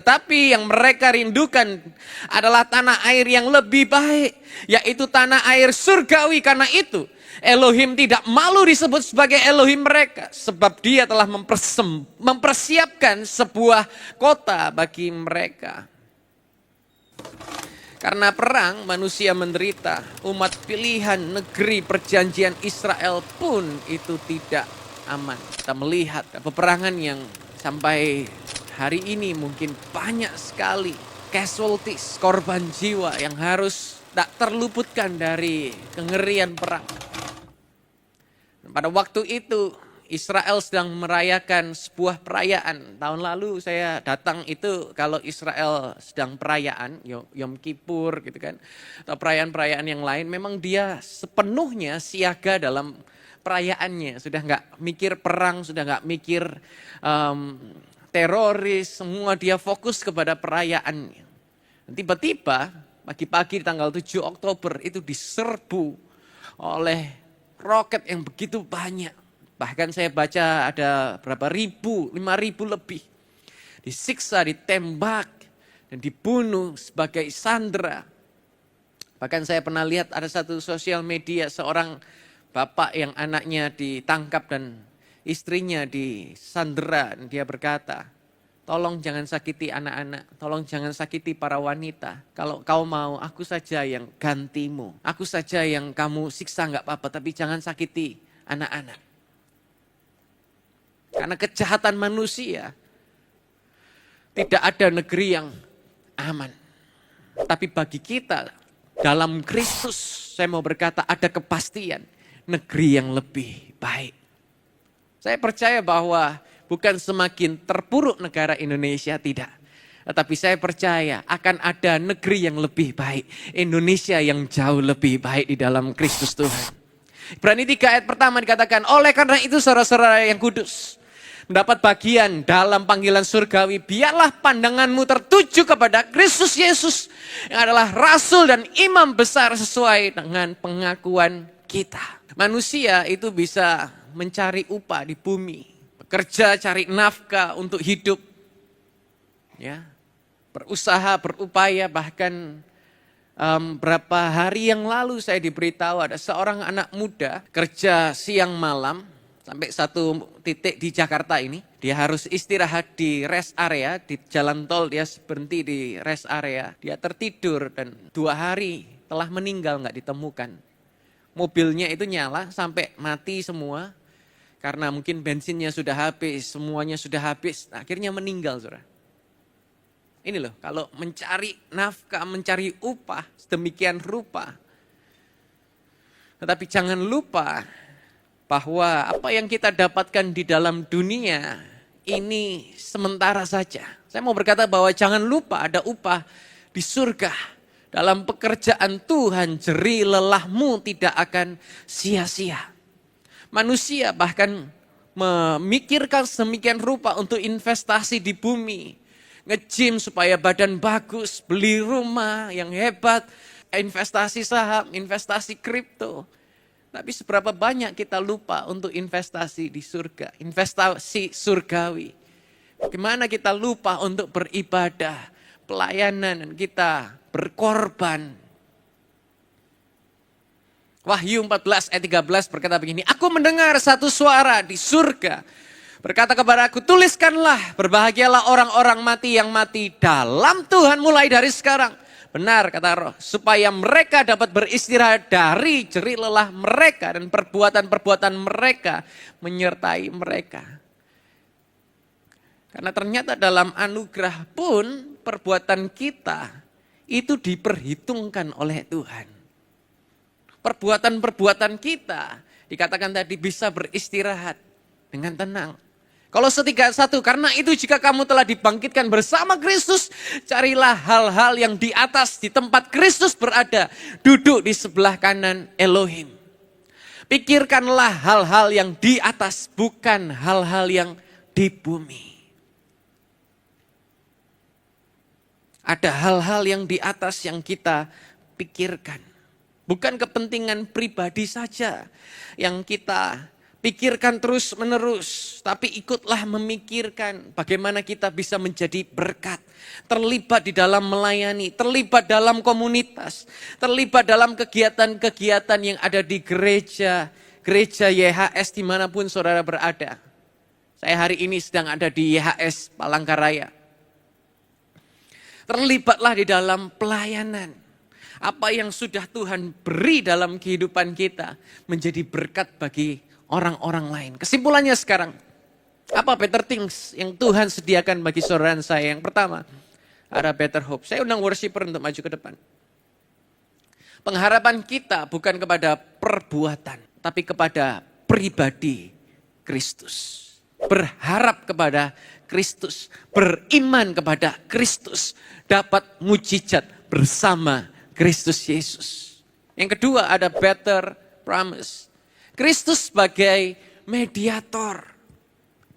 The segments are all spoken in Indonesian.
Tapi yang mereka rindukan adalah tanah air yang lebih baik, yaitu tanah air surgawi. Karena itu Elohim tidak malu disebut sebagai Elohim mereka, sebab dia telah mempersiapkan sebuah kota bagi mereka. Karena perang manusia menderita, umat pilihan negeri perjanjian Israel pun itu tidak aman. Kita melihat peperangan yang sampai hari ini mungkin banyak sekali casualties, korban jiwa yang harus tak terluputkan dari kengerian perang. Pada waktu itu Israel sedang merayakan sebuah perayaan. Tahun lalu saya datang itu kalau Israel sedang perayaan, Yom Kippur gitu kan. Atau perayaan-perayaan yang lain, memang dia sepenuhnya siaga dalam perayaannya. Sudah nggak mikir perang, sudah nggak mikir teroris, semua dia fokus kepada perayaannya. Tiba-tiba pagi-pagi tanggal 7 Oktober itu diserbu oleh roket yang begitu banyak. Bahkan saya baca ada berapa ribu, 5.000 lebih. Disiksa, ditembak, dan dibunuh sebagai sandera. Bahkan saya pernah lihat ada satu sosial media, seorang bapak yang anaknya ditangkap dan istrinya disandera. Dan dia berkata, tolong jangan sakiti anak-anak, tolong jangan sakiti para wanita. Kalau kau mau, aku saja yang gantimu. Aku saja yang kamu siksa gak apa-apa, tapi jangan sakiti anak-anak. Karena kejahatan manusia, tidak ada negeri yang aman. Tapi bagi kita, dalam Kristus, saya mau berkata ada kepastian, negeri yang lebih baik. Saya percaya bahwa bukan semakin terpuruk negara Indonesia, tidak. Tetapi saya percaya akan ada negeri yang lebih baik. Indonesia yang jauh lebih baik di dalam Kristus Tuhan. Ibrani 3 ayat pertama dikatakan, oleh karena itu saudara-saudara yang kudus, mendapat bagian dalam panggilan surgawi, biarlah pandanganmu tertuju kepada Kristus Yesus yang adalah rasul dan imam besar sesuai dengan pengakuan kita. Manusia itu bisa mencari upah di bumi, bekerja, cari nafkah untuk hidup, ya, berusaha, berupaya. Bahkan berapa hari yang lalu saya diberitahu ada seorang anak muda kerja siang malam sampai satu titik di Jakarta ini. Dia harus istirahat di rest area, di jalan tol dia berhenti di rest area. Dia tertidur dan 2 hari telah meninggal, nggak ditemukan. Mobilnya itu nyala sampai mati semua. Karena mungkin bensinnya sudah habis, semuanya sudah habis. Akhirnya meninggal, saudara. Ini loh, kalau mencari nafkah, mencari upah sedemikian rupa. Tetapi jangan lupa bahwa apa yang kita dapatkan di dalam dunia ini sementara saja. Saya mau berkata bahwa jangan lupa ada upah di surga. Dalam pekerjaan Tuhan, jerih lelahmu tidak akan sia-sia. Manusia bahkan memikirkan sedemikian rupa untuk investasi di bumi. Nge-gym supaya badan bagus, beli rumah yang hebat, investasi saham, investasi kripto. Tapi seberapa banyak kita lupa untuk investasi di surga, investasi surgawi. Bagaimana kita lupa untuk beribadah, pelayanan, dan kita berkorban. Wahyu 14 ayat 13 berkata begini, aku mendengar satu suara di surga berkata kepada aku, tuliskanlah, berbahagialah orang-orang mati yang mati dalam Tuhan mulai dari sekarang. Benar kata Roh, supaya mereka dapat beristirahat dari jerih lelah mereka dan perbuatan-perbuatan mereka menyertai mereka. Karena ternyata dalam anugerah pun perbuatan kita itu diperhitungkan oleh Tuhan. Perbuatan-perbuatan kita dikatakan tadi bisa beristirahat dengan tenang. Kalau 3:1, karena itu jika kamu telah dibangkitkan bersama Kristus, carilah hal-hal yang di atas, di tempat Kristus berada, duduk di sebelah kanan Elohim. Pikirkanlah hal-hal yang di atas, bukan hal-hal yang di bumi. Ada hal-hal yang di atas yang kita pikirkan. Bukan kepentingan pribadi saja yang kita pikirkan terus menerus, tapi ikutlah memikirkan bagaimana kita bisa menjadi berkat. Terlibat di dalam melayani, terlibat dalam komunitas, terlibat dalam kegiatan-kegiatan yang ada di gereja YHS dimanapun saudara berada. Saya hari ini sedang ada di YHS Palangkaraya. Terlibatlah di dalam pelayanan. Apa yang sudah Tuhan beri dalam kehidupan kita menjadi berkat bagi orang-orang lain. Kesimpulannya sekarang, apa better things yang Tuhan sediakan bagi saudara dan saya? Yang pertama, ada better hope. Saya undang worshiper untuk maju ke depan. Pengharapan kita bukan kepada perbuatan, tapi kepada pribadi Kristus. Berharap kepada Kristus, beriman kepada Kristus, dapat mujizat bersama Kristus Yesus. Yang kedua ada better promise. Kristus sebagai mediator.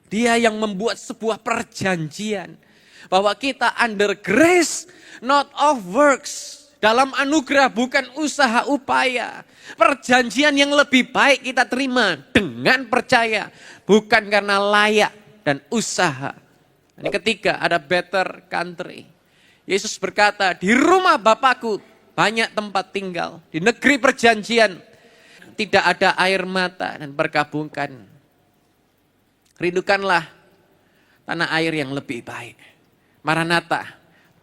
Dia yang membuat sebuah perjanjian bahwa kita under grace not of works. Dalam anugerah bukan usaha upaya. Perjanjian yang lebih baik kita terima dengan percaya. Bukan karena layak dan usaha. Yang ketiga ada better country. Yesus berkata, di rumah Bapakku banyak tempat tinggal. Di negeri perjanjian tidak ada air mata dan perkabungan. Rindukanlah tanah air yang lebih baik. Maranatha,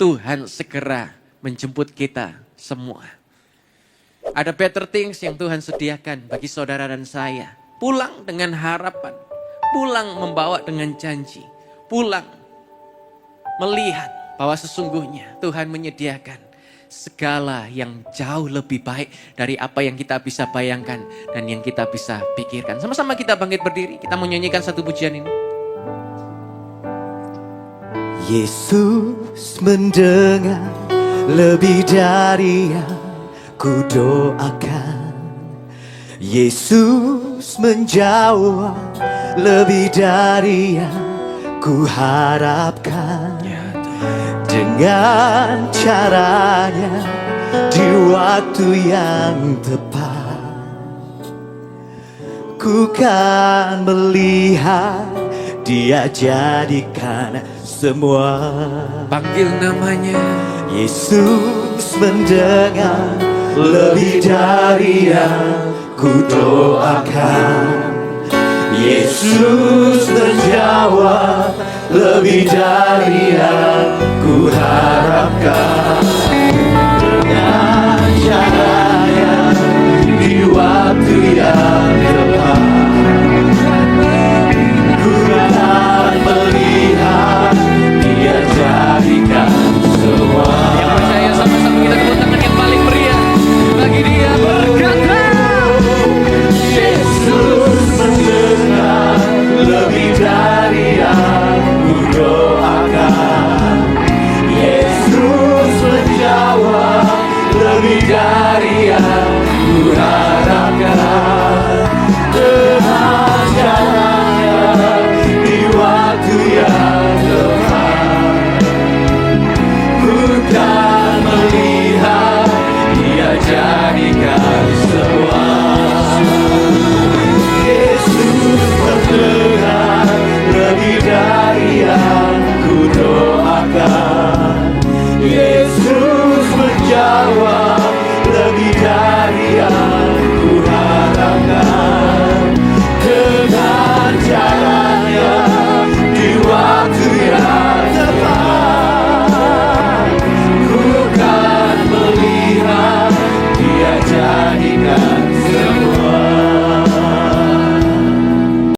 Tuhan segera menjemput kita semua. Ada better things yang Tuhan sediakan bagi saudara dan saya. Pulang dengan harapan. Pulang membawa dengan janji. Pulang melihat bahwa sesungguhnya Tuhan menyediakan segala yang jauh lebih baik dari apa yang kita bisa bayangkan dan yang kita bisa pikirkan. Sama-sama kita bangkit berdiri, kita menyanyikan satu pujian ini. Yesus mendengar lebih dari yang ku doakan. Yesus menjawab lebih dari yang ku harapkan. Dengan caranya di waktu yang tepat, ku kan melihat Dia jadikan semua. Panggil namanya. Yesus mendengar lebih dari yang ku doakan. Yesus menjawab lebih dari yang ku harapkan.